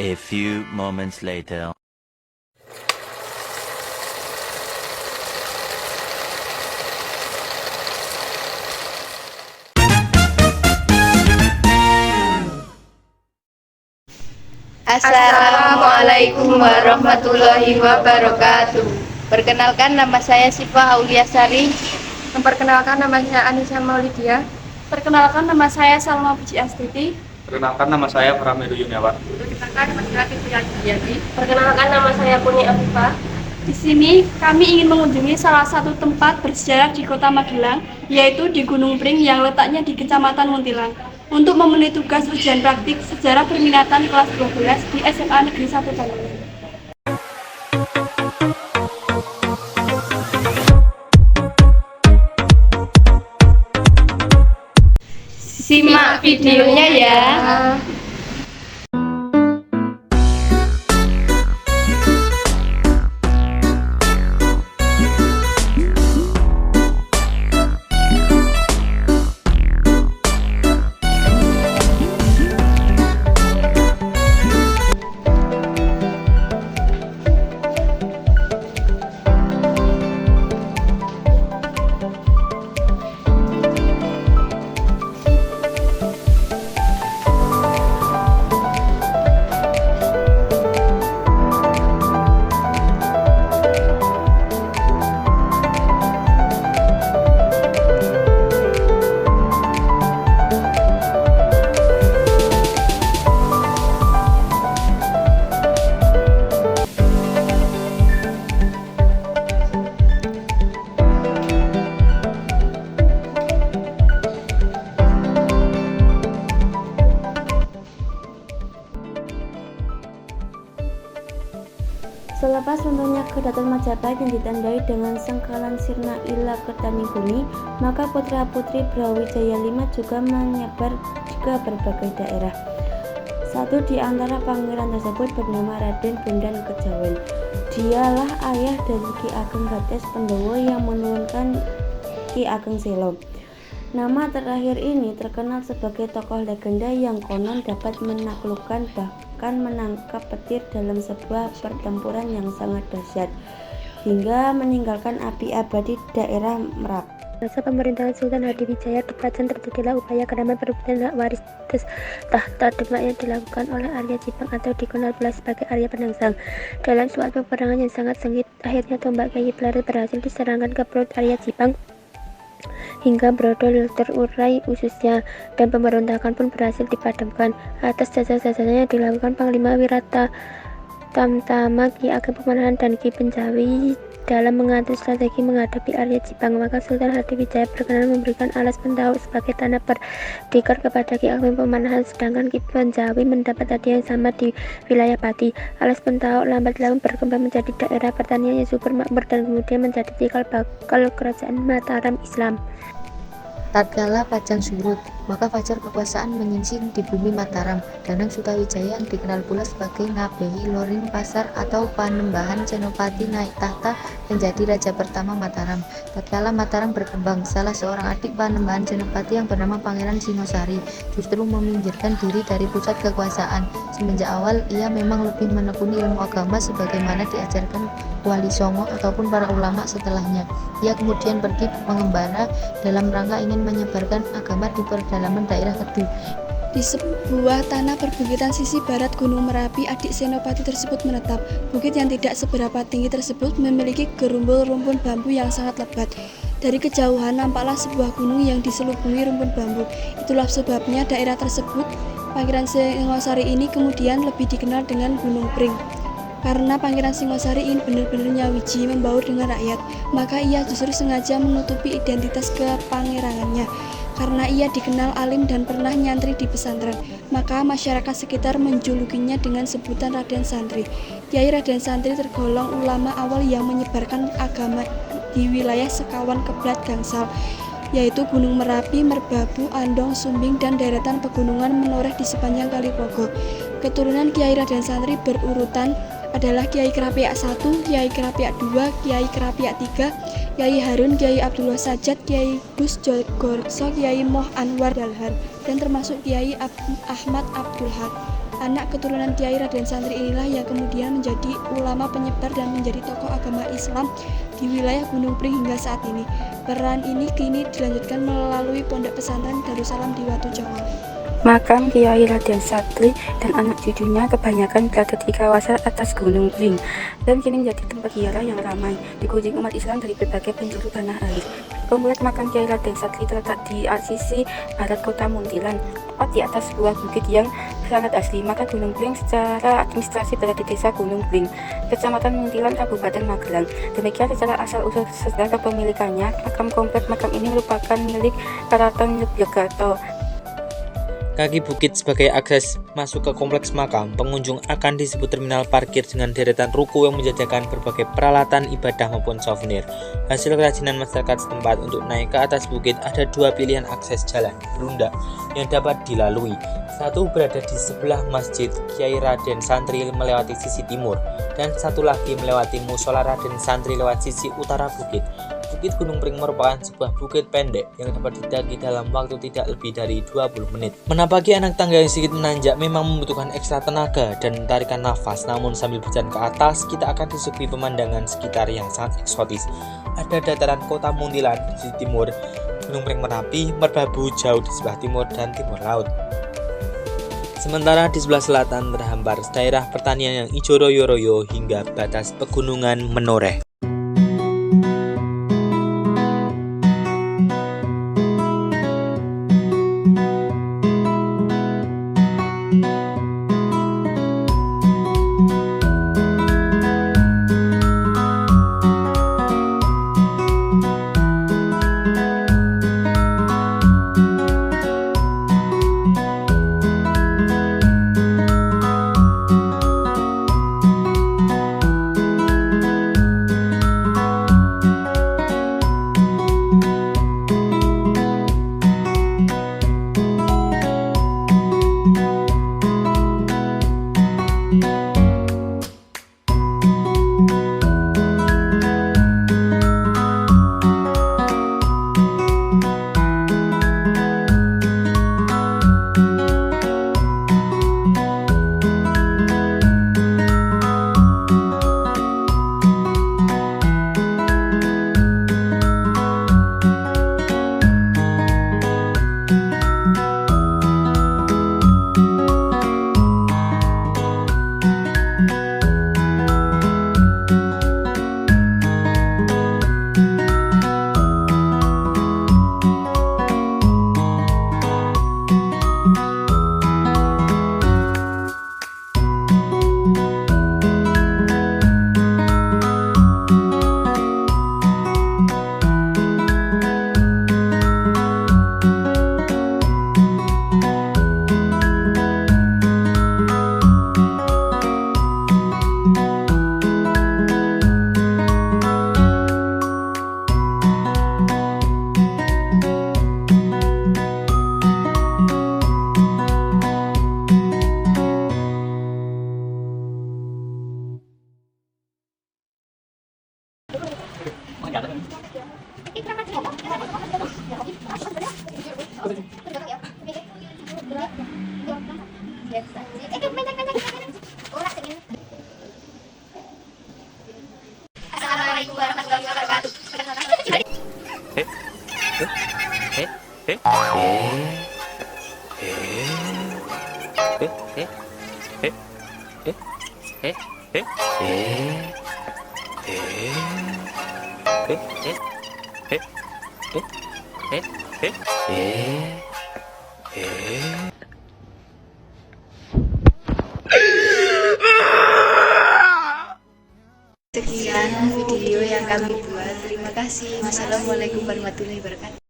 A few moments later. Assalamualaikum warahmatullahi wabarakatuh. Perkenalkan, nama saya Syifa Auliasari. Memperkenalkan, nama saya Anissa Maulidia. Perkenalkan, nama saya Salma Puji Astuti. Perkenalkan, nama saya Pramedu Yuniawan. Perkenalkan, nama saya Fitri Yadi. Perkenalkan, nama saya Puni Afifah. Di sini kami ingin mengunjungi salah satu tempat bersejarah di Kota Magelang, yaitu di Gunung Pring yang letaknya di Kecamatan Muntilan, untuk memenuhi tugas ujian praktik sejarah perminatan kelas 12 di SMA Negeri 1 Bandung. Simak videonya ya. Selepas runtuhnya Kedaton Majapahit yang ditandai dengan sengkalan sirna ila Kertanibumi, maka putra-putri Brawijaya V juga menyebar ke berbagai daerah. Satu di antara pangeran tersebut bernama Raden Bondan Kejawen. Dialah ayah dari Ki Ageng Gates Pendowo yang menurunkan Ki Ageng Selo. Nama terakhir ini terkenal sebagai tokoh legenda yang konon dapat menaklukkan bahkan menangkap petir dalam sebuah pertempuran yang sangat dahsyat hingga meninggalkan api abadi daerah Merapi. Masa pemerintahan Sultan Hadiwijaya Keprajan terjadilah upaya kedamaian perebutan hak waris tahta Demak yang dilakukan oleh Arya Jipang atau dikenal pula sebagai Arya Penangsang. Dalam suatu peperangan yang sangat sengit, akhirnya tombak Kyai Blaret berhasil diserangkan ke perut Arya Jipang hingga brodol terurai ususnya, dan pemberontakan pun berhasil dipadamkan. Atas jasa-jasanya yang dilakukan Panglima Wirata Tamtama Ki Ageng Pemanahan dan Ki Penjawi dalam mengatur strategi menghadapi Arya Jipang, maka Sultan Hadiwijaya berkenan memberikan Alas Pentau sebagai tanah berdikar kepada Ki Ageng Pemanahan, sedangkan Ki Penjawi mendapat hadiah yang sama di wilayah Pati. Alas Pentau lambat laun berkembang menjadi daerah pertanian yang subur makmur dan kemudian menjadi cikal bakal kerajaan Mataram Islam. Tatkala Pajang surut, maka fajar kekuasaan menyingsing di bumi Mataram. Danang Sutawijaya yang dikenal pula sebagai Ngabehi Loring Pasar atau Panembahan Senopati naik tahta menjadi raja pertama Mataram. Tatkala Mataram berkembang, salah seorang adik Panembahan Senopati yang bernama Pangeran Sinosari justru meminggirkan diri dari pusat kekuasaan. Semenjak awal ia memang lebih menekuni ilmu agama sebagaimana diajarkan Wali Songo ataupun para ulama setelahnya. Ia kemudian pergi mengembara dalam rangka ingin menyebarkan agama di pedalaman daerah Kedu. Di sebuah tanah perbukitan sisi barat Gunung Merapi, adik Senopati tersebut menetap. Bukit yang tidak seberapa tinggi tersebut memiliki gerumbul rumpun bambu yang sangat lebat. Dari kejauhan nampaklah sebuah gunung yang diselubungi rumpun bambu. Itulah sebabnya daerah tersebut, Pangeran Singosari ini kemudian lebih dikenal dengan Gunung Pring. Karena Pangeran Singosari ingin benar-benar nyawiji membaur dengan rakyat, maka ia justru sengaja menutupi identitas kepangeranannya. Karena ia dikenal alim dan pernah nyantri di pesantren, maka masyarakat sekitar menjulukinya dengan sebutan Raden Santri. Kiai Raden Santri tergolong ulama awal yang menyebarkan agama di wilayah Sekawan Keblat Gangsal, yaitu Gunung Merapi, Merbabu, Andong, Sumbing, dan deretan pegunungan menoreh di sepanjang Kali Pogo. Keturunan Kiai Raden Santri berurutan adalah Kiai Kerapiak 1, Kiai Kerapiak 2, Kiai Kerapiak 3, Kiai Harun, Kiai Abdullah Sajat, Kiai Gus Jogorso, Kiai Moh Anwar Dalhar, dan termasuk Kiai Ahmad Abdul Haq. Anak keturunan Kiai Raden Santri inilah yang kemudian menjadi ulama penyebar dan menjadi tokoh agama Islam di wilayah Gunung Pring hingga saat ini. Peran ini kini dilanjutkan melalui Pondok Pesantren Darussalam di Watu Jongo. Makam Kiai Raden Santri dan anak cucunya kebanyakan berada di kawasan atas Gunung Pring dan kini menjadi tempat ziarah yang ramai dikunjungi umat Islam dari berbagai penjuru tanah air. Kompleks makam Kiai Raden Santri terletak di sisi barat kota Muntilan, tepat di atas sebuah bukit yang sangat asli. Maka Gunung Pring secara administrasi berada di Desa Gunung Pring, Kecamatan Muntilan, Kabupaten Magelang. Demikian secara asal-usul sejarah kepemilikannya, makam kompleks makam ini merupakan milik Keraton Yogyakarta. Kaki bukit sebagai akses masuk ke kompleks makam. Pengunjung akan disebut terminal parkir dengan deretan ruko yang menjajakan berbagai peralatan ibadah maupun souvenir. Hasil kerajinan masyarakat setempat untuk naik ke atas bukit ada dua pilihan akses jalan berunda yang dapat dilalui. Satu berada di sebelah Masjid Kiai Raden Santri melewati sisi timur, dan satu lagi melewati Musola Raden Santri lewat sisi utara bukit. Bukit Gunung Pring merupakan sebuah bukit pendek yang dapat didaki dalam waktu tidak lebih dari 20 menit. Menapaki anak tangga yang sedikit menanjak memang membutuhkan ekstra tenaga dan tarikan nafas, namun sambil berjalan ke atas, kita akan disuguhi pemandangan sekitar yang sangat eksotis. Ada dataran kota Muntilan di sisi timur, Gunung Pring Merapi, Merbabu jauh di sebelah timur dan timur laut. Sementara di sebelah selatan terhampar daerah pertanian yang ijo royo-royo hingga batas pegunungan Menoreh. Assalamualaikum warahmatullahi wabarakatuh. Sekian video yang kami buat. Terima kasih. Wassalamualaikum warahmatullahi wabarakatuh.